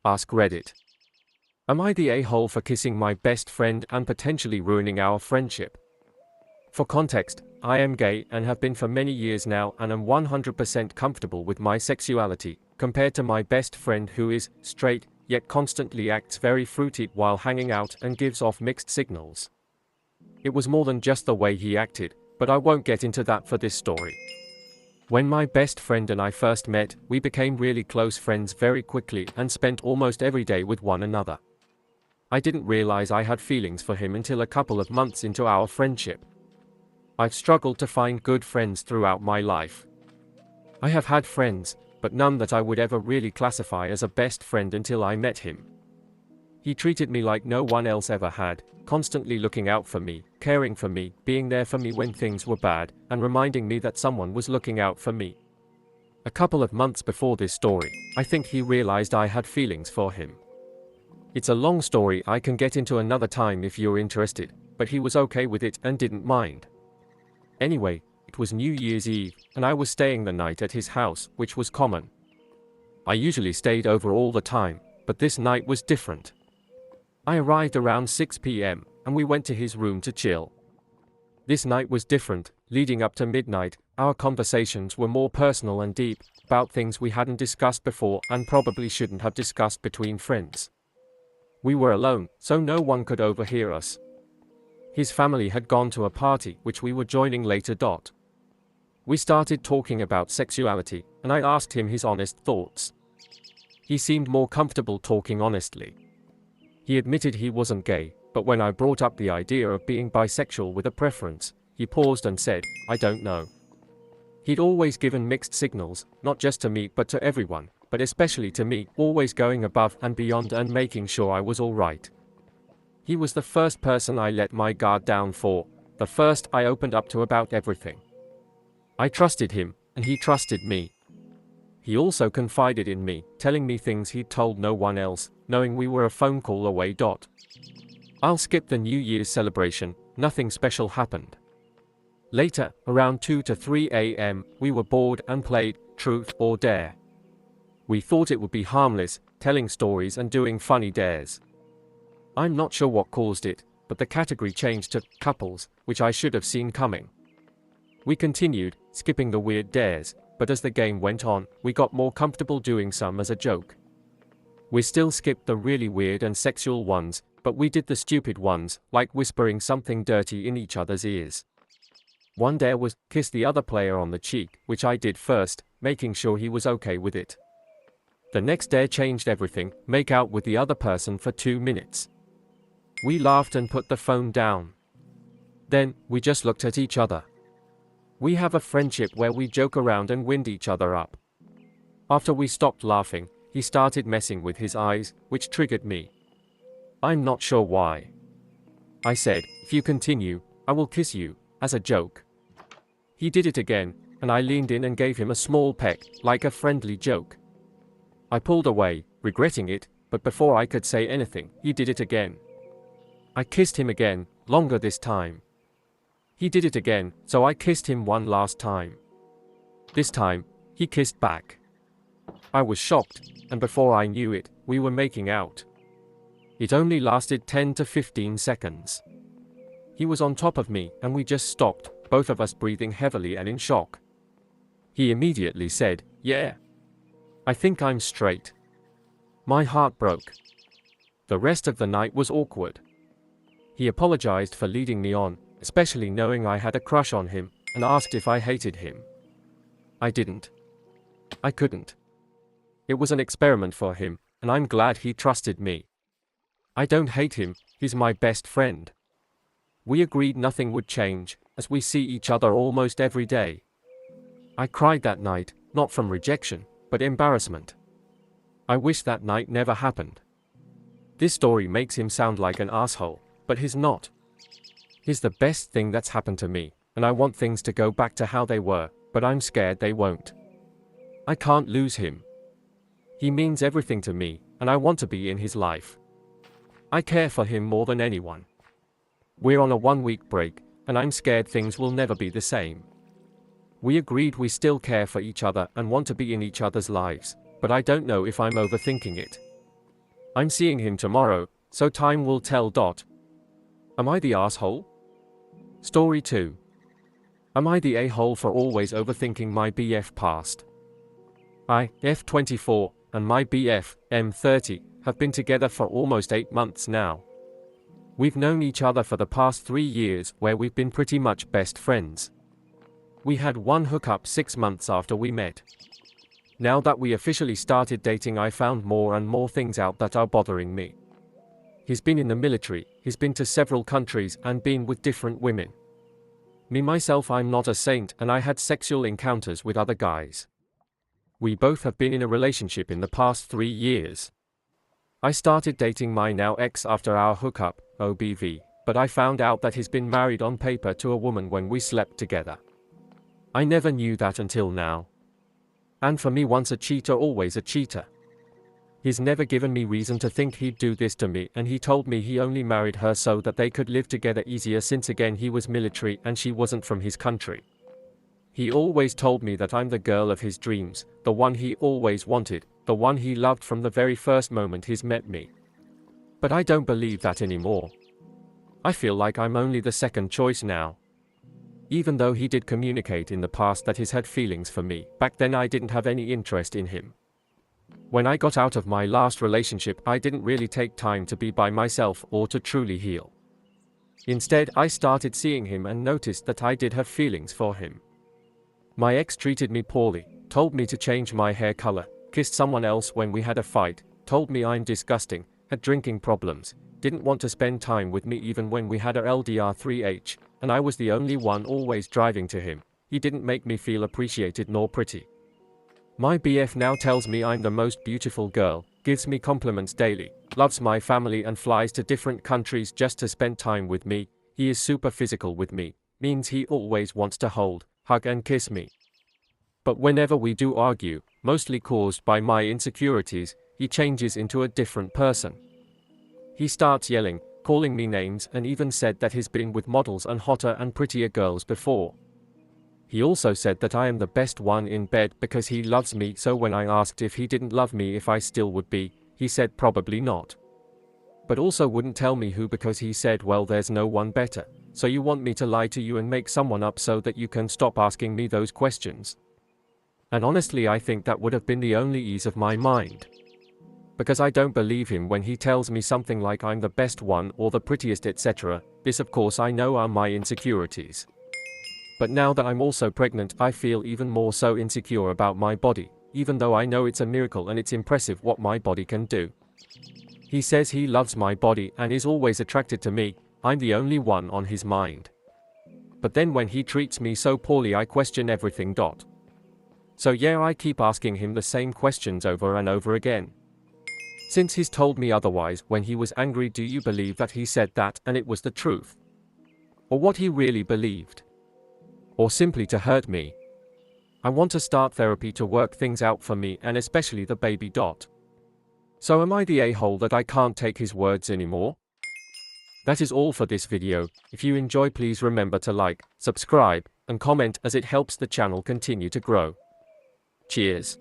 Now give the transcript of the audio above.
AskReddit. Am I the a-hole for kissing my best friend and potentially ruining our friendship? For context, I am gay and have been for many years now and am 100% comfortable with my sexuality, compared to my best friend who is straight, yet constantly acts very fruity while hanging out and gives off mixed signals. It was more than just the way he acted, but I won't get into that for this story. When my best friend and I first met, we became really close friends very quickly and spent almost every day with one another. I didn't realize I had feelings for him until a couple of months into our friendship. I've struggled to find good friends throughout my life. I have had friends, but none that I would ever really classify as a best friend until I met him. He treated me like no one else ever had, constantly looking out for me, caring for me, being there for me when things were bad, and reminding me that someone was looking out for me. A couple of months before this story, I think he realized I had feelings for him. It's a long story I can get into another time if you're interested, but he was okay with it and didn't mind. Anyway, it was New Year's Eve, and I was staying the night at his house, which was common. I usually stayed over all the time, but this night was different. I arrived around 6 p.m., and we went to his room to chill. This night was different. Leading up to midnight, our conversations were more personal and deep, about things we hadn't discussed before and probably shouldn't have discussed between friends. We were alone, so no one could overhear us. His family had gone to a party, which we were joining later. We started talking about sexuality, and I asked him his honest thoughts. He seemed more comfortable talking honestly. He admitted he wasn't gay, but when I brought up the idea of being bisexual with a preference, he paused and said, "I don't know." He'd always given mixed signals, not just to me but to everyone, but especially to me, always going above and beyond and making sure I was alright. He was the first person I let my guard down for, the first I opened up to about everything. I trusted him, and he trusted me. He also confided in me, telling me things he'd told no one else, knowing we were a phone call away. I'll skip the New Year's celebration, nothing special happened. Later, around 2 to 3 a.m., we were bored and played Truth or Dare. We thought it would be harmless, telling stories and doing funny dares. I'm not sure what caused it, but the category changed to couples, which I should have seen coming. We continued, skipping the weird dares, but as the game went on, we got more comfortable doing some as a joke. We still skipped the really weird and sexual ones, but we did the stupid ones, like whispering something dirty in each other's ears. One dare was kiss the other player on the cheek, which I did first, making sure he was okay with it. The next dare changed everything, make out with the other person for 2 minutes. We laughed and put the phone down. Then, we just looked at each other. We have a friendship where we joke around and wind each other up. After we stopped laughing, he started messing with his eyes, which triggered me. I'm not sure why. I said, "If you continue, I will kiss you," as a joke. He did it again, and I leaned in and gave him a small peck, like a friendly joke. I pulled away, regretting it, but before I could say anything, he did it again. I kissed him again, longer this time. He did it again, so I kissed him one last time. This time, he kissed back. I was shocked, and before I knew it, we were making out. It only lasted 10 to 15 seconds. He was on top of me, and we just stopped, both of us breathing heavily and in shock. He immediately said, "Yeah. I think I'm straight." My heart broke. The rest of the night was awkward. He apologized for leading me on, especially knowing I had a crush on him, and asked if I hated him. I didn't. I couldn't. It was an experiment for him, and I'm glad he trusted me. I don't hate him, he's my best friend. We agreed nothing would change, as we see each other almost every day. I cried that night, not from rejection, but embarrassment. I wish that night never happened. This story makes him sound like an asshole, but he's not. He's the best thing that's happened to me, and I want things to go back to how they were, but I'm scared they won't. I can't lose him. He means everything to me, and I want to be in his life. I care for him more than anyone. We're on a 1-week break, and I'm scared things will never be the same. We agreed we still care for each other and want to be in each other's lives, but I don't know if I'm overthinking it. I'm seeing him tomorrow, so time will tell. Am I the asshole? Story 2. Am I the a-hole for always overthinking my BF past? I, F24, and my BF, M30, have been together for almost 8 months now. We've known each other for the past 3 years, where we've been pretty much best friends. We had one hookup 6 months after we met. Now that we officially started dating, I found more and more things out that are bothering me. He's been in the military, he's been to several countries and been with different women. Me myself, I'm not a saint, and I had sexual encounters with other guys. We both have been in a relationship in the past 3 years. I started dating my now ex after our hookup, OBV, but I found out that he's been married on paper to a woman when we slept together. I never knew that until now. And for me, once a cheater, always a cheater. He's never given me reason to think he'd do this to me, and he told me he only married her so that they could live together easier, since again he was military and she wasn't from his country. He always told me that I'm the girl of his dreams, the one he always wanted, the one he loved from the very first moment he's met me. But I don't believe that anymore. I feel like I'm only the second choice now. Even though he did communicate in the past that he's had feelings for me, back then I didn't have any interest in him. When I got out of my last relationship, I didn't really take time to be by myself or to truly heal. Instead, I started seeing him and noticed that I did have feelings for him. My ex treated me poorly, told me to change my hair color, kissed someone else when we had a fight, told me I'm disgusting, had drinking problems, didn't want to spend time with me even when we had a LDR3H, and I was the only one always driving to him. He didn't make me feel appreciated nor pretty. My BF now tells me I'm the most beautiful girl, gives me compliments daily, loves my family and flies to different countries just to spend time with me. He is super physical with me, means he always wants to hold, hug and kiss me. But whenever we do argue, mostly caused by my insecurities, he changes into a different person. He starts yelling, calling me names, and even said that he's been with models and hotter and prettier girls before. He also said that I am the best one in bed because he loves me, so when I asked if he didn't love me if I still would be, he said probably not. But also wouldn't tell me who because he said, well, there's no one better, so you want me to lie to you and make someone up so that you can stop asking me those questions. And honestly, I think that would have been the only ease of my mind. Because I don't believe him when he tells me something like I'm the best one or the prettiest, etc. This, of course, I know are my insecurities. But now that I'm also pregnant, I feel even more so insecure about my body, even though I know it's a miracle and it's impressive what my body can do. He says he loves my body and is always attracted to me. I'm the only one on his mind. But then when he treats me so poorly, I question everything. So yeah, I keep asking him the same questions over and over again. Since he's told me otherwise when he was angry, do you believe that he said that and it was the truth? Or what he really believed? Or simply to hurt me? I want to start therapy to work things out for me and especially the baby. So am I the a-hole that I can't take his words anymore? That is all for this video. If you enjoy, please remember to like, subscribe, and comment as it helps the channel continue to grow. Cheers.